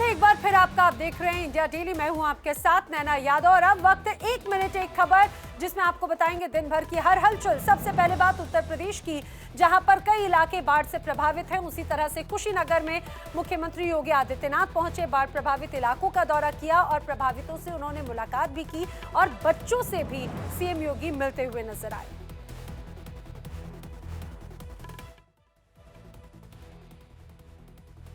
स्वागत है एक बार फिर आपका। आप देख रहे हैं इंडिया डेली। मैं हूं आपके साथ नैना यादव और अब वक्त 1 मिनट एक खबर, जिसमें आपको बताएंगे दिन भर की हर हलचल। सबसे पहले बात उत्तर प्रदेश की, जहां पर कई इलाके बाढ़ से प्रभावित हैं। उसी तरह से कुशीनगर में मुख्यमंत्री योगी आदित्यनाथ पहुंचे, बाढ़ प्रभावित इलाकों का दौरा किया और प्रभावितों से उन्होंने मुलाकात भी की और बच्चों से भी सीएम योगी मिलते हुए नजर आए।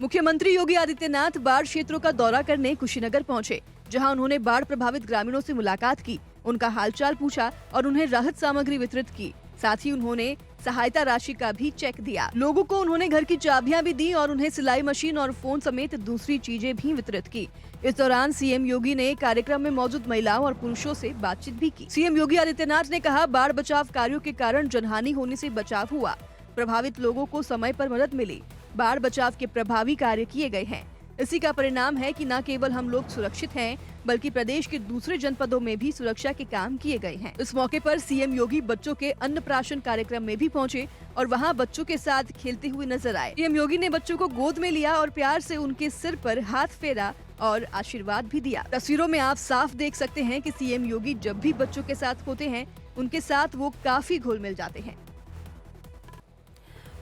मुख्यमंत्री योगी आदित्यनाथ बाढ़ क्षेत्रों का दौरा करने कुशीनगर पहुंचे, जहां उन्होंने बाढ़ प्रभावित ग्रामीणों से मुलाकात की, उनका हालचाल पूछा और उन्हें राहत सामग्री वितरित की। साथ ही उन्होंने सहायता राशि का भी चेक दिया। लोगों को उन्होंने घर की चाबियां भी दी और उन्हें सिलाई मशीन और फोन समेत दूसरी चीजें भी वितरित की। इस दौरान सीएम योगी ने कार्यक्रम में मौजूद महिलाओं और पुरुषों से बातचीत भी की। सीएम योगी आदित्यनाथ ने कहा, बाढ़ बचाव कार्यों के कारण जनहानि होने से बचाव हुआ, प्रभावित लोगों को समय पर मदद मिली, बाढ़ बचाव के प्रभावी कार्य किए गए हैं। इसी का परिणाम है कि न केवल हम लोग सुरक्षित हैं, बल्कि प्रदेश के दूसरे जनपदों में भी सुरक्षा के काम किए गए हैं। इस मौके पर सीएम योगी बच्चों के अन्नप्राशन कार्यक्रम में भी पहुंचे और वहां बच्चों के साथ खेलते हुए नजर आए। सीएम योगी ने बच्चों को गोद में लिया और प्यार से उनके सिर पर हाथ फेरा और आशीर्वाद भी दिया। तस्वीरों में आप साफ देख सकते हैं कि सीएम योगी जब भी बच्चों के साथ होते हैं, उनके साथ वो काफी घुल मिल जाते हैं।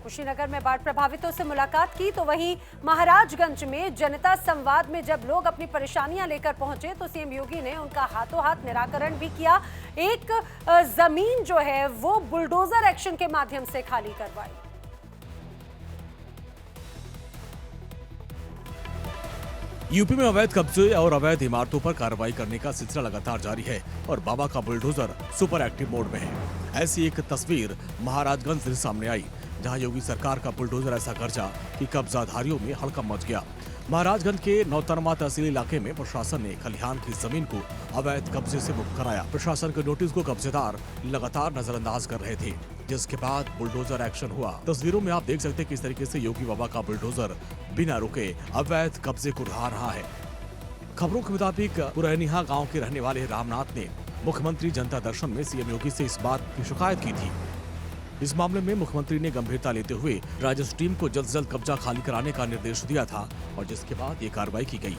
कुशीनगर में बाढ़ प्रभावितों से मुलाकात की, तो वहीं महाराजगंज में जनता संवाद में जब लोग अपनी परेशानियां लेकर पहुंचे तो सीएम योगी ने उनका हाथों हाथ निराकरण भी किया। एक जमीन जो है वो बुलडोजर एक्शन के माध्यम से खाली करवाई। यूपी में अवैध कब्जे और अवैध इमारतों पर कार्रवाई करने का सिलसिला लगातार जारी है और बाबा का बुलडोजर सुपर एक्टिव मोड में है। ऐसी एक तस्वीर महाराजगंज से सामने आई, जहां योगी सरकार का बुलडोजर ऐसा गरजा कि कब्जाधारियों में हड़कंप मच गया। महाराजगंज के नौतरमा तहसील इलाके में प्रशासन ने खलिहान की जमीन को अवैध कब्जे से मुक्त कराया। प्रशासन के नोटिस को कब्जेदार लगातार नजरअंदाज कर रहे थे, जिसके बाद बुलडोजर एक्शन हुआ। तस्वीरों में आप देख सकते हैं किस तरीके से योगी बाबा का बुलडोजर बिना रुके अवैध कब्जे को ढा रहा है। खबरों के मुताबिक पुरैनिहा गाँव के रहने वाले रामनाथ ने मुख्यमंत्री जनता दर्शन में सीएम योगी से इस बात की शिकायत की थी। इस मामले में मुख्यमंत्री ने गंभीरता लेते हुए राजस्व टीम को जल्द से जल्द कब्जा खाली कराने का निर्देश दिया था और जिसके बाद ये कार्रवाई की गई।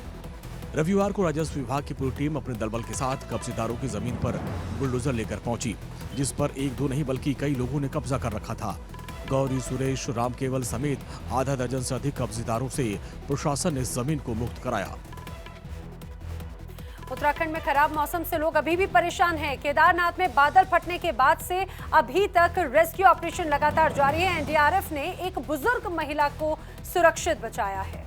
रविवार को राजस्व विभाग की पूरी टीम अपने दलबल के साथ कब्जेदारों की जमीन पर बुलडोजर लेकर पहुंची, जिस पर एक दो नहीं बल्कि कई लोगों ने कब्जा कर रखा था। गौरी, सुरेश, राम केवल समेत आधा दर्जन से अधिक कब्जेदारों से प्रशासन ने इस जमीन को मुक्त कराया। उत्तराखंड में खराब मौसम से लोग अभी भी परेशान हैं। केदारनाथ में बादल फटने के बाद से अभी तक रेस्क्यू ऑपरेशन लगातार जारी है। एनडीआरएफ ने एक बुजुर्ग महिला को सुरक्षित बचाया है।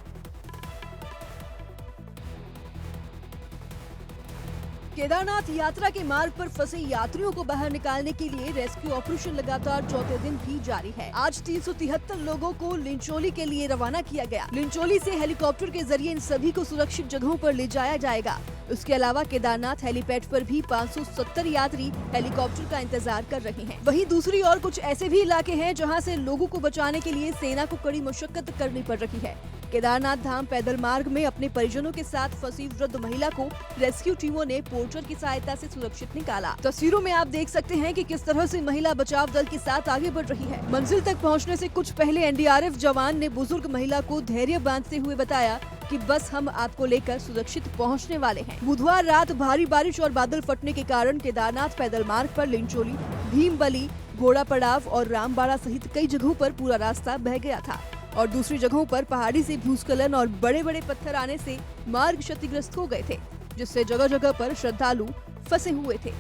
केदारनाथ यात्रा के मार्ग पर फंसे यात्रियों को बाहर निकालने के लिए रेस्क्यू ऑपरेशन लगातार चौथे दिन भी जारी है। आज 373 लोगों को लिंचोली के लिए रवाना किया गया। लिंचोली से हेलीकॉप्टर के जरिए इन सभी को सुरक्षित जगहों पर ले जाया जाएगा। उसके अलावा केदारनाथ हेलीपैड पर भी 570 यात्री हेलीकॉप्टर का इंतजार कर रहे हैं। वहीं दूसरी ओर कुछ ऐसे भी इलाके हैं जहां से लोगों को बचाने के लिए सेना को कड़ी मशक्कत करनी पड़ रही है। केदारनाथ धाम पैदल मार्ग में अपने परिजनों के साथ फंसी वृद्ध महिला को रेस्क्यू टीमों ने पोर्टर की सहायता से सुरक्षित निकाला। तस्वीरों में आप देख सकते हैं कि किस तरह से महिला बचाव दल के साथ आगे बढ़ रही है। मंजिल तक पहुंचने से कुछ पहले एनडीआरएफ जवान ने बुजुर्ग महिला को धैर्य बांधते हुए बताया कि बस हम आपको लेकर सुरक्षित पहुंचने वाले हैं। बुधवार रात भारी बारिश और बादल फटने के कारण केदारनाथ पैदल मार्ग पर लिंचोली, भीमबली, घोड़ा पड़ाव और रामबाड़ा सहित कई जगहों पर पूरा रास्ता बह गया था और दूसरी जगहों पर पहाड़ी से भूस्खलन और बड़े बड़े पत्थर आने से मार्ग क्षतिग्रस्त हो गए थे, जिससे जगह जगह पर श्रद्धालु फंसे हुए थे।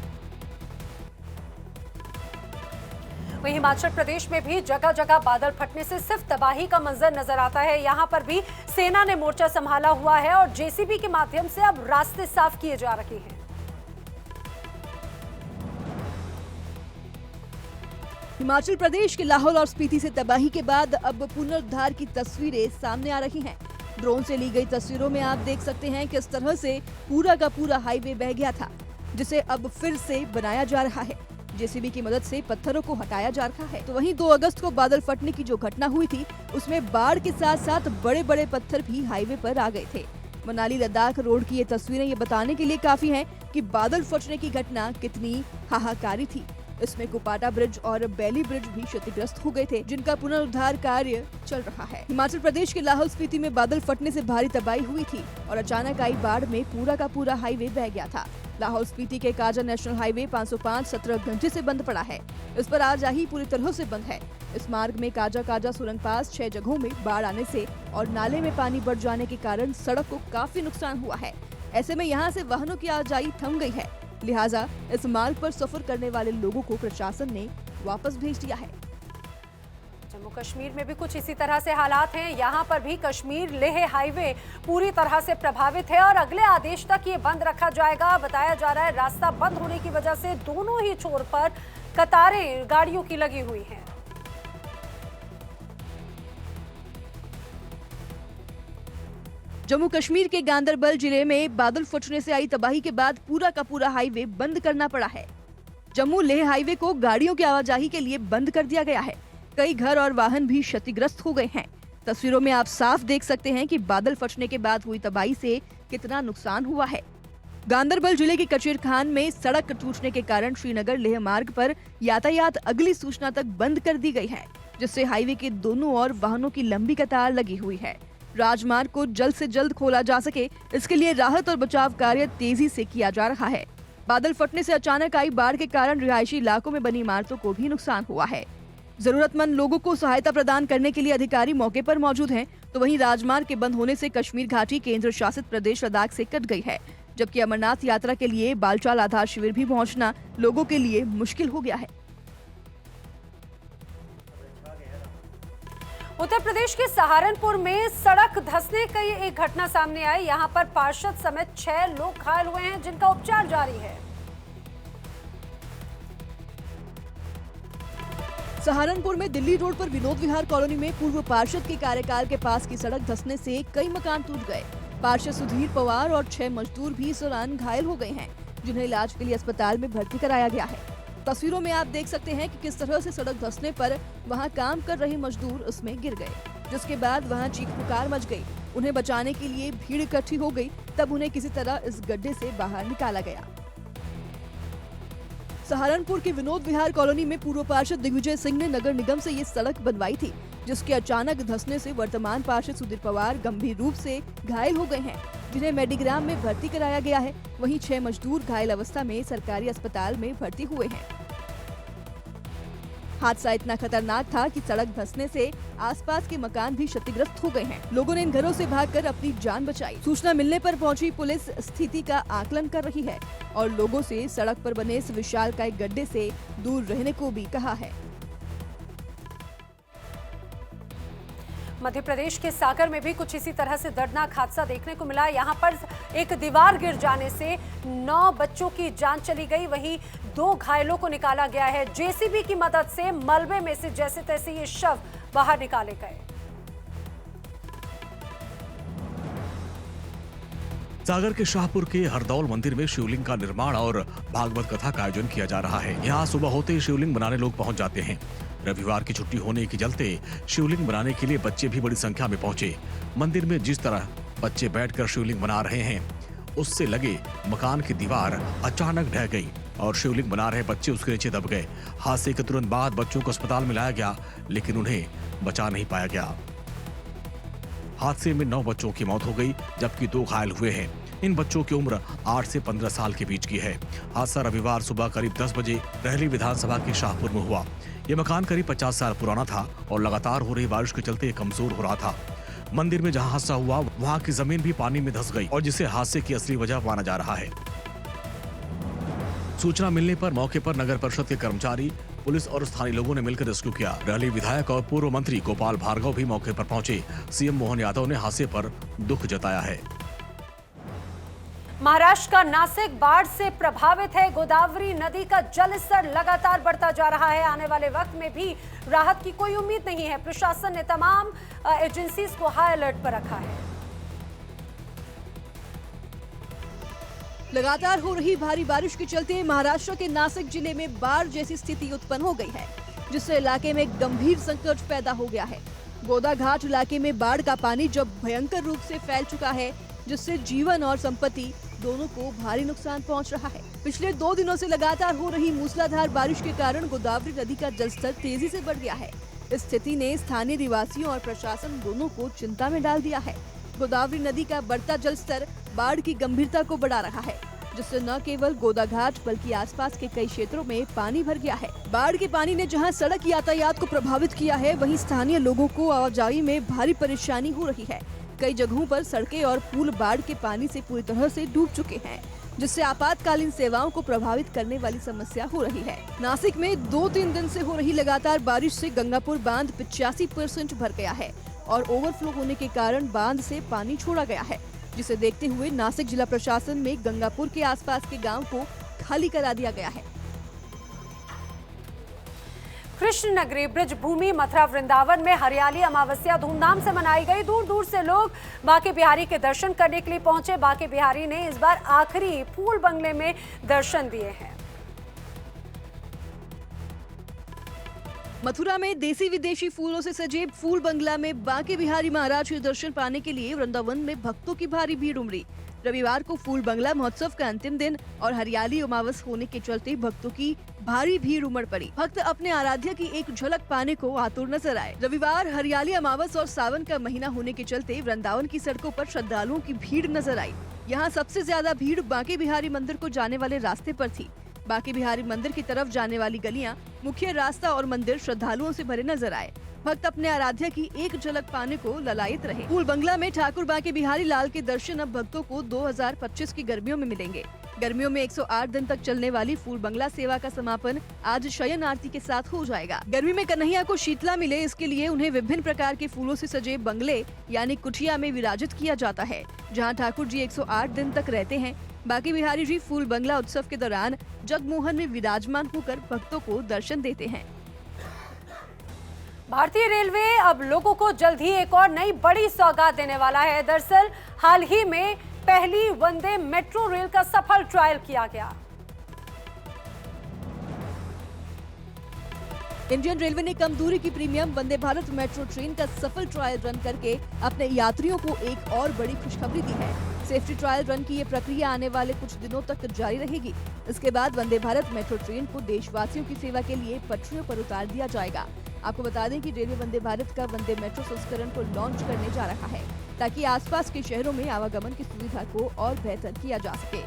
वहीं हिमाचल प्रदेश में भी जगह जगह बादल फटने से सिर्फ तबाही का मंजर नजर आता है। यहां पर भी सेना ने मोर्चा संभाला हुआ है और जेसीबी के माध्यम से अब रास्ते साफ किए जा रहे हैं। हिमाचल प्रदेश के लाहौल और स्पीति से तबाही के बाद अब पुनरुद्धार की तस्वीरें सामने आ रही हैं। ड्रोन से ली गई तस्वीरों में आप देख सकते हैं किस तरह से पूरा का पूरा हाईवे बह गया था, जिसे अब फिर से बनाया जा रहा है। जेसीबी की मदद से पत्थरों को हटाया जा रहा है। तो वहीं 2 अगस्त को बादल फटने की जो घटना हुई थी, उसमें बाढ़ के साथ साथ बड़े बड़े पत्थर भी हाईवे पर आ गए थे। मनाली लद्दाख रोड की ये तस्वीरें ये बताने के लिए काफी हैं कि बादल फटने की घटना कितनी हाहाकारी थी। इसमें कुपाटा ब्रिज और बेली ब्रिज भी क्षतिग्रस्त हो गए थे, जिनका पुनरुद्धार कार्य चल रहा है। हिमाचल प्रदेश के लाहौल स्पीति में बादल फटने से भारी तबाही हुई थी और अचानक आई बाढ़ में पूरा का पूरा हाईवे बह गया था। लाहौल स्पीति के काजा नेशनल हाईवे 505 17 घंटे से बंद पड़ा है। इस पर आवाजाही पूरी तरह से बंद है। इस मार्ग में काजा सुरंग पास 6 जगहों में बाढ़ आने से और नाले में पानी बढ़ जाने के कारण सड़क को काफी नुकसान हुआ है। ऐसे में यहाँ से वाहनों की आवाजाही थम गई है, लिहाजा इस मार्ग पर सफर करने वाले लोगों को प्रशासन ने वापस भेज दिया है। जम्मू कश्मीर में भी कुछ इसी तरह से हालात हैं। यहाँ पर भी कश्मीर लेह हाईवे पूरी तरह से प्रभावित है और अगले आदेश तक ये बंद रखा जाएगा। बताया जा रहा है रास्ता बंद होने की वजह से दोनों ही छोर पर कतारें गाड़ियों की लगी हुई हैं। जम्मू कश्मीर के गांदरबल जिले में बादल फटने से आई तबाही के बाद पूरा का पूरा हाईवे बंद करना पड़ा है। जम्मू लेह हाईवे को गाड़ियों की आवाजाही के लिए बंद कर दिया गया है। कई घर और वाहन भी क्षतिग्रस्त हो गए हैं। तस्वीरों में आप साफ देख सकते हैं कि बादल फटने के बाद हुई तबाही से कितना नुकसान हुआ है। गांदरबल जिले के कचेर खान में सड़क टूटने के कारण श्रीनगर लेह मार्ग पर यातायात अगली सूचना तक बंद कर दी गई है, जिससे हाईवे के दोनों ओर वाहनों की लंबी कतार लगी हुई है। राजमार्ग को जल्द से जल्द खोला जा सके, इसके लिए राहत और बचाव कार्य तेजी से किया जा रहा है। बादल फटने से अचानक आई बाढ़ के कारण रिहायशी इलाकों में बनी इमारतों को भी नुकसान हुआ है। जरूरतमंद लोगों को सहायता प्रदान करने के लिए अधिकारी मौके पर मौजूद हैं, तो वहीं राजमार्ग के बंद होने से कश्मीर घाटी केंद्र शासित प्रदेश लद्दाख से कट गई है, जबकि अमरनाथ यात्रा के लिए बालचाल आधार शिविर भी पहुंचना लोगों के लिए मुश्किल हो गया है। उत्तर प्रदेश के सहारनपुर में सड़क धंसने की एक घटना सामने आई। यहां पर पार्षद समेत 6 लोग घायल हुए हैं, जिनका उपचार जारी है। सहारनपुर में दिल्ली रोड पर विनोद विहार कॉलोनी में पूर्व पार्षद के कार्यकाल के पास की सड़क धंसने से कई मकान टूट गए। पार्षद सुधीर पवार और 6 मजदूर भी इस दौरान घायल हो गए हैं, जिन्हें इलाज के लिए अस्पताल में भर्ती कराया गया है। तस्वीरों में आप देख सकते हैं कि किस तरह से सड़क धंसने पर वहां काम कर रहे मजदूर उसमें गिर गए, जिसके बाद वहां चीख पुकार मच गई। उन्हें बचाने के लिए भीड़ इकट्ठी हो गई, तब उन्हें किसी तरह इस गड्ढे से बाहर निकाला गया। सहारनपुर के विनोद विहार कॉलोनी में पूर्व पार्षद दिग्विजय सिंह ने नगर निगम से ये सड़क बनवाई थी, जिसके अचानक धंसने से वर्तमान पार्षद सुधीर पवार गंभीर रूप से घायल हो गए हैं, जिन्हें मेडिग्राम में भर्ती कराया गया है। वहीं 6 मजदूर घायल अवस्था में सरकारी अस्पताल में भर्ती हुए हैं। हादसा इतना खतरनाक था कि सड़क धंसने से आसपास के मकान भी क्षतिग्रस्त हो गए हैं। लोगों ने इन घरों से भागकर अपनी जान बचाई। सूचना मिलने पर पहुंची पुलिस स्थिति का आकलन कर रही है और लोगों से सड़क पर बने इस विशालकाय गड्ढे से दूर रहने को भी कहा है। मध्य प्रदेश के सागर में भी कुछ इसी तरह से दर्दनाक हादसा देखने को मिला। यहाँ पर एक दीवार गिर जाने से 9 बच्चों की जान चली गई, वहीं 2 घायलों को निकाला गया है। जेसीबी की मदद से मलबे में से जैसे तैसे ये शव बाहर निकाले गए। सागर के शाहपुर के हरदौल मंदिर में शिवलिंग का निर्माण और भागवत कथा का आयोजन किया जा रहा है। यहाँ सुबह होते ही शिवलिंग बनाने लोग पहुंच जाते हैं। रविवार की छुट्टी होने के चलते शिवलिंग बनाने के लिए बच्चे भी बड़ी संख्या में पहुंचे। मंदिर में जिस तरह बच्चे बैठकर शिवलिंग बना रहे हैं, उससे लगे मकान की दीवार अचानक ढह गई और शिवलिंग बना रहे बच्चे उसके नीचे दब गए। हादसे के तुरंत बाद बच्चों को अस्पताल में लाया गया, लेकिन उन्हें बचा नहीं पाया गया। हादसे में 9 बच्चों की मौत हो गई, जबकि 2 घायल हुए हैं। इन बच्चों की उम्र 8 से 15 साल के बीच की है। हादसा रविवार सुबह करीब 10 बजे रहली विधानसभा के शाहपुर में हुआ। ये मकान करीब 50 साल पुराना था और लगातार हो रही बारिश के चलते कमजोर हो रहा था। मंदिर में जहां हादसा हुआ, वहां की जमीन भी पानी में धंस गई और जिसे हादसे की असली वजह माना जा रहा है। सूचना मिलने पर मौके पर नगर परिषद के कर्मचारी, पुलिस और स्थानीय लोगों ने मिलकर रेस्क्यू किया। रहली विधायक और पूर्व मंत्री गोपाल भार्गव भी मौके पर पहुंचे। सीएम मोहन यादव ने हादसे पर दुख जताया है। महाराष्ट्र का नासिक बाढ़ से प्रभावित है। गोदावरी नदी का जलस्तर लगातार बढ़ता जा रहा है। आने वाले वक्त में भी राहत की कोई उम्मीद नहीं है। प्रशासन ने तमाम एजेंसीज को हाई अलर्ट पर रखा है। लगातार हो रही भारी बारिश के चलते महाराष्ट्र के नासिक जिले में बाढ़ जैसी स्थिति उत्पन्न हो गई है, जिससे इलाके में गंभीर संकट पैदा हो गया है। गोदा घाट इलाके में बाढ़ का पानी जब भयंकर रूप से फैल चुका है, जिससे जीवन और संपत्ति दोनों को भारी नुकसान पहुंच रहा है। पिछले 2 दिनों से लगातार हो रही मूसलाधार बारिश के कारण गोदावरी नदी का जलस्तर तेजी से बढ़ गया है। इस स्थिति ने स्थानीय निवासियों और प्रशासन दोनों को चिंता में डाल दिया है। गोदावरी नदी का बढ़ता जलस्तर बाढ़ की गंभीरता को बढ़ा रहा है, जिससे न केवल गोदाघाट बल्कि आसपास के कई क्षेत्रों में पानी भर गया है। बाढ़ के पानी ने जहां सड़क यातायात को प्रभावित किया है, वहीं स्थानीय लोगों को आवाजाही में भारी परेशानी हो रही है। कई जगहों पर सड़कें और पुल बाढ़ के पानी से पूरी तरह से डूब चुके हैं, जिससे आपातकालीन सेवाओं को प्रभावित करने वाली समस्या हो रही है। नासिक में 2-3 दिन से हो रही लगातार बारिश से गंगापुर बांध 85% भर गया है और ओवरफ्लो होने के कारण बांध से पानी छोड़ा गया है, जिसे देखते हुए नासिक जिला प्रशासन में गंगापुर के आसपास के गांव को खाली करा दिया गया है। कृष्ण नगरी ब्रज भूमि मथुरा वृंदावन में हरियाली अमावस्या धूमधाम से मनाई गई। दूर दूर से लोग बांके बिहारी के दर्शन करने के लिए पहुंचे। बांके बिहारी ने इस बार आखिरी फूल बंगले में दर्शन दिए हैं। मथुरा में देसी विदेशी फूलों से सजे फूल बंगला में बांके बिहारी महाराज के दर्शन पाने के लिए वृंदावन में भक्तों की भारी भीड़ उमड़ी। रविवार को फूल बंगला महोत्सव का अंतिम दिन और हरियाली अमावस होने के चलते भक्तों की भारी भीड़ उमड़ पड़ी। भक्त अपने आराध्य की एक झलक पाने को आतुर नजर आए। रविवार हरियाली अमावस और सावन का महीना होने के चलते वृंदावन की सड़कों पर श्रद्धालुओं की भीड़ नजर आई। यहाँ सबसे ज्यादा भीड़ बांके बिहारी मंदिर को जाने वाले रास्ते पर थी। बांके बिहारी मंदिर की तरफ जाने वाली गलियां, मुख्य रास्ता और मंदिर श्रद्धालुओं से भरे नजर आए। भक्त अपने आराध्य की एक झलक पाने को ललायित रहे। फूल बंगला में ठाकुर बांके बिहारी लाल के दर्शन अब भक्तों को 2025 की गर्मियों में मिलेंगे। गर्मियों में 108 दिन तक चलने वाली फूल बंगला सेवा का समापन आज शयन आरती के साथ हो जाएगा। गर्मी में कन्हैया को शीतला मिले, इसके लिए उन्हें विभिन्न प्रकार के फूलों से सजे बंगले यानी कुटिया में विराजित किया जाता है, जहाँ ठाकुर जी 108 दिन तक रहते हैं। बांके बिहारी जी फूल बंगला उत्सव के दौरान जगमोहन में विराजमान होकर भक्तों को दर्शन देते हैं। भारतीय रेलवे अब लोगों को जल्द ही एक और नई बड़ी सौगात देने वाला है। दरअसल हाल ही में पहली वंदे मेट्रो रेल का सफल ट्रायल किया गया। इंडियन रेलवे ने कम दूरी की premium Vande Bharat metro train का सफल ट्रायल रन करके अपने यात्रियों को एक और बड़ी खुशखबरी दी है। सेफ्टी ट्रायल रन की ये प्रक्रिया आने वाले कुछ दिनों तक जारी रहेगी। इसके बाद वंदे भारत मेट्रो ट्रेन को देशवासियों की सेवा के लिए पटरियों पर उतार दिया जाएगा। आपको बता दें कि रेलवे वंदे भारत का वंदे मेट्रो संस्करण को लॉन्च करने जा रहा है, ताकि आसपास के शहरों में आवागमन की सुविधा को और बेहतर किया जा सके।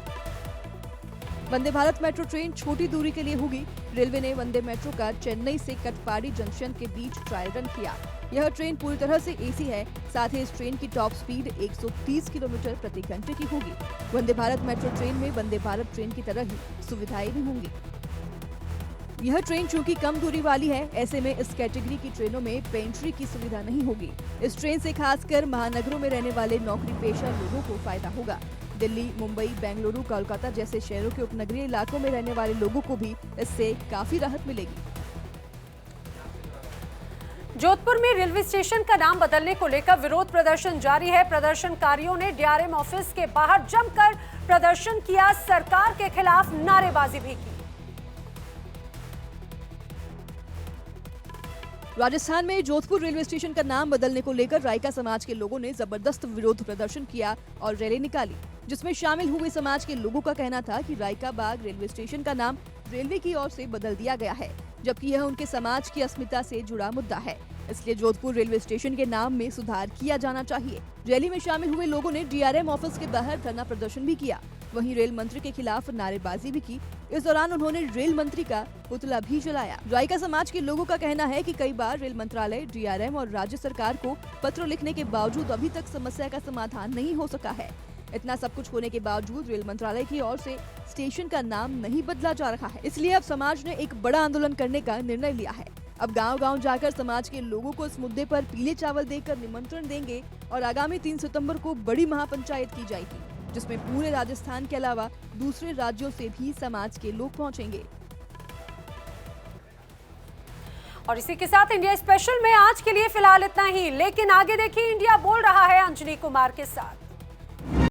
वंदे भारत मेट्रो ट्रेन छोटी दूरी के लिए होगी। रेलवे ने वंदे मेट्रो का चेन्नई से कटपाडी जंक्शन के बीच ट्रायल रन किया। यह ट्रेन पूरी तरह से एसी है। साथ ही इस ट्रेन की टॉप स्पीड 130 किलोमीटर प्रति घंटे की होगी। वंदे भारत मेट्रो ट्रेन में वंदे भारत ट्रेन की तरह ही सुविधाएं भी होंगी। यह ट्रेन चूंकि कम दूरी वाली है, ऐसे में इस कैटेगरी की ट्रेनों में पेंट्री की सुविधा नहीं होगी। इस ट्रेन से खासकर महानगरों में रहने वाले नौकरी पेशा लोगों को फायदा होगा। दिल्ली, मुंबई, बेंगलुरु, कोलकाता जैसे शहरों के उपनगरीय इलाकों में रहने वाले लोगों को भी इससे काफी राहत मिलेगी। जोधपुर में रेलवे स्टेशन का नाम बदलने को लेकर विरोध प्रदर्शन जारी है। प्रदर्शनकारियों ने डीआरएम ऑफिस के बाहर जमकर प्रदर्शन किया, सरकार के खिलाफ नारेबाजी भी की। राजस्थान में जोधपुर रेलवे स्टेशन का नाम बदलने को लेकर रायका समाज के लोगों ने जबरदस्त विरोध प्रदर्शन किया और रैली निकाली, जिसमें शामिल हुए समाज के लोगों का कहना था कि रायका बाग रेलवे स्टेशन का नाम रेलवे की ओर से बदल दिया गया है, जबकि यह उनके समाज की अस्मिता से जुड़ा मुद्दा है। इसलिए जोधपुर रेलवे स्टेशन के नाम में सुधार किया जाना चाहिए। रैली में शामिल हुए लोगों ने डीआरएम ऑफिस के बाहर धरना प्रदर्शन भी किया। वहीं रेल मंत्री के खिलाफ नारेबाजी भी की। इस दौरान उन्होंने रेल मंत्री का पुतला भी जलाया। रायका समाज के लोगों का कहना है कि कई बार रेल मंत्रालय, डीआरएम और राज्य सरकार को पत्र लिखने के बावजूद अभी तक समस्या का समाधान नहीं हो सका है। इतना सब कुछ होने के बावजूद रेल मंत्रालय की ओर से स्टेशन का नाम नहीं बदला जा रहा है। इसलिए अब समाज ने एक बड़ा आंदोलन करने का निर्णय लिया है। अब गांव-गांव जाकर समाज के लोगों को इस मुद्दे पर पीले चावल देकर निमंत्रण देंगे और आगामी 3 सितंबर को बड़ी महापंचायत की जाएगी, जिसमें पूरे राजस्थान के अलावा दूसरे राज्यों से भी समाज के लोग पहुंचेंगे। और इसी के साथ इंडिया स्पेशल में आज के लिए फिलहाल इतना ही, लेकिन आगे देखिए इंडिया बोल रहा है अंजनी कुमार के साथ।